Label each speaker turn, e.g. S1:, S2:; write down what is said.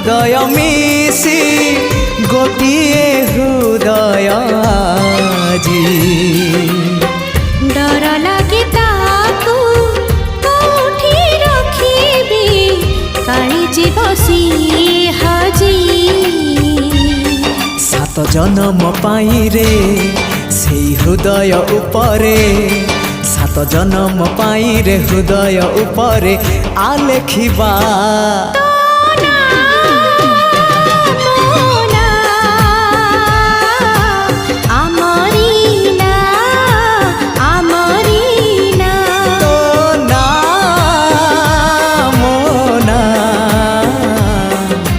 S1: हृदय मिसी गोटिए हृदय जी
S2: डर लगे ताकू कोठी रखिबी काली जीव हजी
S1: सात जन्म पाई रे सेई हृदय उपरे सात जन्म पाई रे हृदय उपरे आलेखिबा।